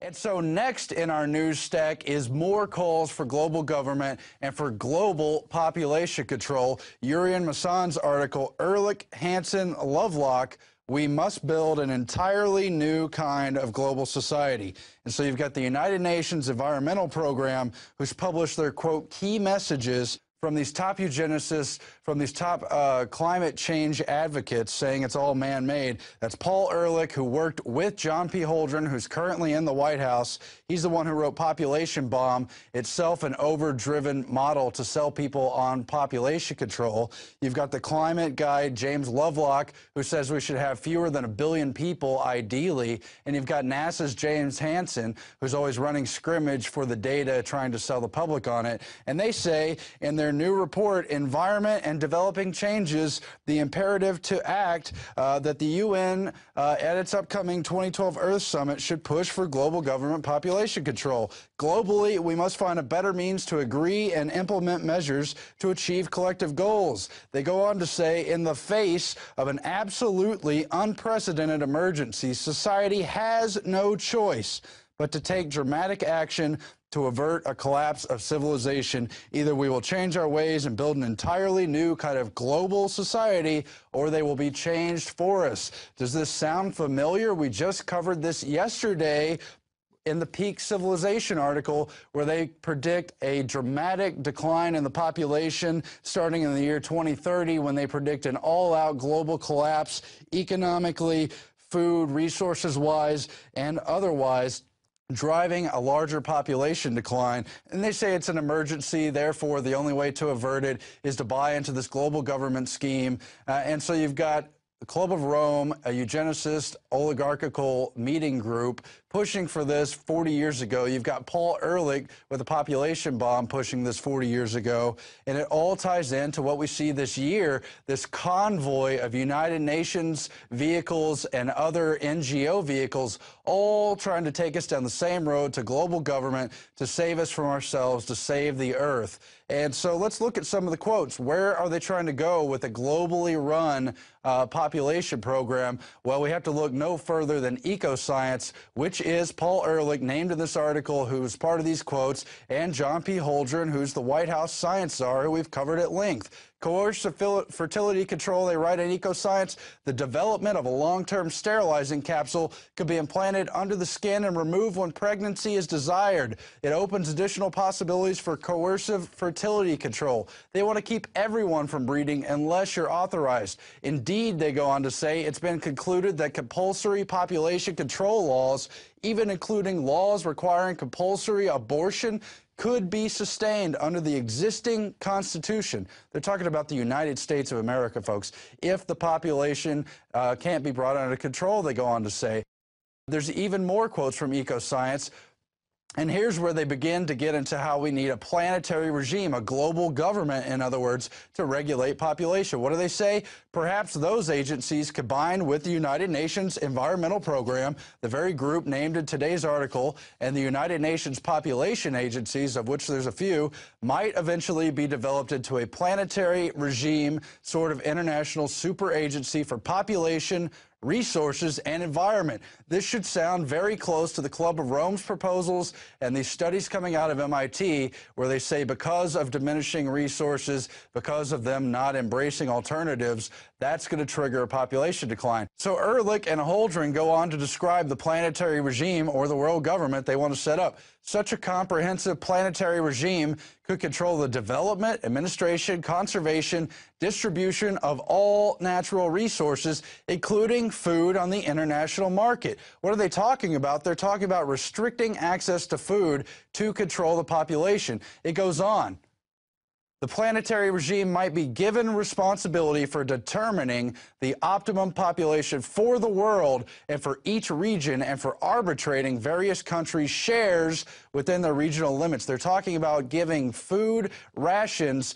And so next in our news stack is more calls for global government and for global population control. Urian Massan's article, Ehrlich, Hansen, Lovelock, we must build an entirely new kind of global society. And so you've got the United Nations Environmental Program, who's published their, quote, key messages from these top eugenicists, from these top climate change advocates saying it's all man-made. That's Paul Ehrlich, who worked with John P. Holdren, who's currently in the White House. He's the one who wrote Population Bomb, itself an overdriven model to sell people on population control. You've got the climate guy, James Lovelock, who says we should have fewer than 1 billion people, ideally. And you've got NASA's James Hansen, who's always running scrimmage for the data, trying to sell the public on it. And they say in their new report, Environment and Developing Changes, the imperative to act, that the UN at its upcoming 2012 Earth Summit should push for global government population control. Globally, we must find a better means to agree and implement measures to achieve collective goals. They go on to say, in the face of an absolutely unprecedented emergency, society has no choice but to take dramatic action to avert a collapse of civilization. Either we will change our ways and build an entirely new kind of global society, or they will be changed for us. Does this sound familiar? We just covered this yesterday in the Peak Civilization article, where they predict a dramatic decline in the population starting in the year 2030, when they predict an all-out global collapse economically, food, resources-wise, and otherwise, driving a larger population decline. And they say it's an emergency, therefore the only way to avert it is to buy into this global government scheme. And so you've got the Club of Rome, a eugenicist oligarchical meeting group, pushing for this 40 years ago. You've got Paul Ehrlich with the population bomb pushing this 40 years ago. And it all ties into what we see this year, this convoy of United Nations vehicles and other NGO vehicles, all trying to take us down the same road to global government, to save us from ourselves, to save the earth. And so let's look at some of the quotes. Where are they trying to go with a globally run population program? Well, we have to look no further than ecoscience, which is Paul Ehrlich, named in this article, who's part of these quotes, and John P. Holdren, who's the White House science czar, who we've covered at length. Coercive fertility control, they write in Ecoscience, the development of a long-term sterilizing capsule could be implanted under the skin and removed when pregnancy is desired. It opens additional possibilities for coercive fertility control. They want to keep everyone from breeding unless you're authorized. Indeed, they go on to say, it's been concluded that compulsory population control laws, even including laws requiring compulsory abortion, could be sustained under the existing Constitution. They're talking about the United States of America, folks. If the population can't be brought under control, they go on to say. There's even more quotes from Ecoscience. And here's where they begin to get into how we need a planetary regime, a global government, in other words, to regulate population. What do they say? Perhaps those agencies, combined with the United Nations Environmental Program, the very group named in today's article, and the United Nations population agencies, of which there's a few, might eventually be developed into a planetary regime, sort of international super agency for population, resources, and environment. This should sound very close to the Club of Rome's proposals and these studies coming out of MIT, where they say because of diminishing resources, because of them not embracing alternatives, that's going to trigger a population decline. So Ehrlich and Holdren go on to describe the planetary regime, or the world government, they want to set up. Such a comprehensive planetary regime could control the development, administration, conservation, distribution of all natural resources, including food on the international market. What are they talking about? They're talking about restricting access to food to control the population. It goes on. The planetary regime might be given responsibility for determining the optimum population for the world and for each region, and for arbitrating various countries' shares within their regional limits. They're talking about giving food rations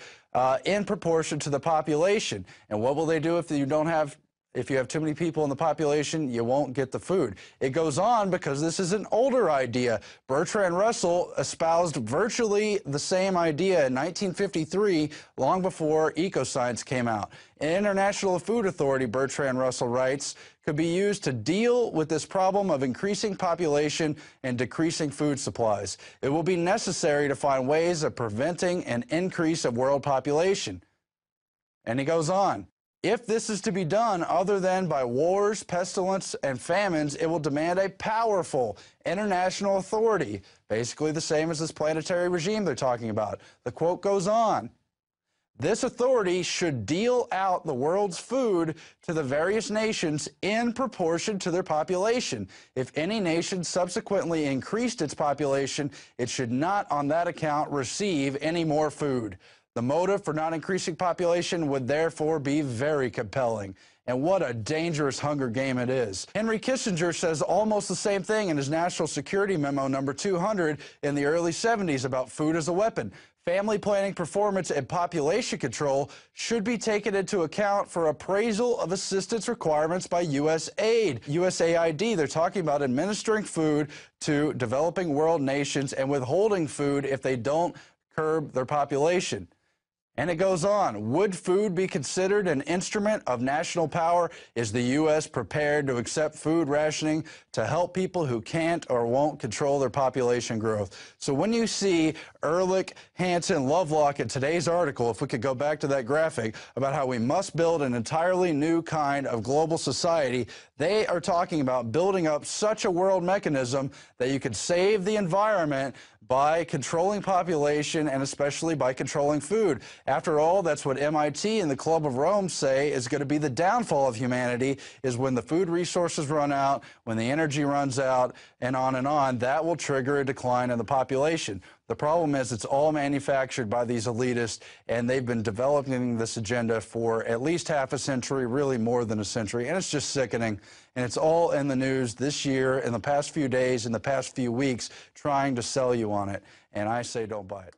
in proportion to the population. And what will they do if you don't have If you have too many people in the population, you won't get the food. It goes on because this is an older idea. Bertrand Russell espoused virtually the same idea in 1953, long before ecoscience came out. An International Food Authority, Bertrand Russell writes, could be used to deal with this problem of increasing population and decreasing food supplies. It will be necessary to find ways of preventing an increase of world population. And he goes on. If this is to be done other than by wars, pestilence, and famines, it will demand a powerful international authority, basically the same as this planetary regime they're talking about. The quote goes on. This authority should deal out the world's food to the various nations in proportion to their population. If any nation subsequently increased its population, it should not on that account receive any more food. The motive for not increasing population would therefore be very compelling. And what a dangerous hunger game it is. Henry Kissinger says almost the same thing in his National Security Memo number 200 in the early 70s about food as a weapon. Family planning, performance, and population control should be taken into account for appraisal of assistance requirements by USAID. They're talking about administering food to developing world nations and withholding food if they don't curb their population. And it goes on. Would food be considered an instrument of national power? Is the U.S. prepared to accept food rationing to help people who can't or won't control their population growth? So when you see Ehrlich, Hansen, Lovelock in today's article, if we could go back to that graphic about how we must build an entirely new kind of global society, they are talking about building up such a world mechanism that you could save the environment by controlling population and especially by controlling food. After all, that's what MIT and the Club of Rome say is going to be the downfall of humanity, is when the food resources run out, when the energy runs out, and on, that will trigger a decline in the population. The problem is it's all manufactured by these elitists, and they've been developing this agenda for at least half a century, really more than a century, and it's just sickening. And it's all in the news this year, in the past few days, in the past few weeks, trying to sell you on it. And I say don't buy it.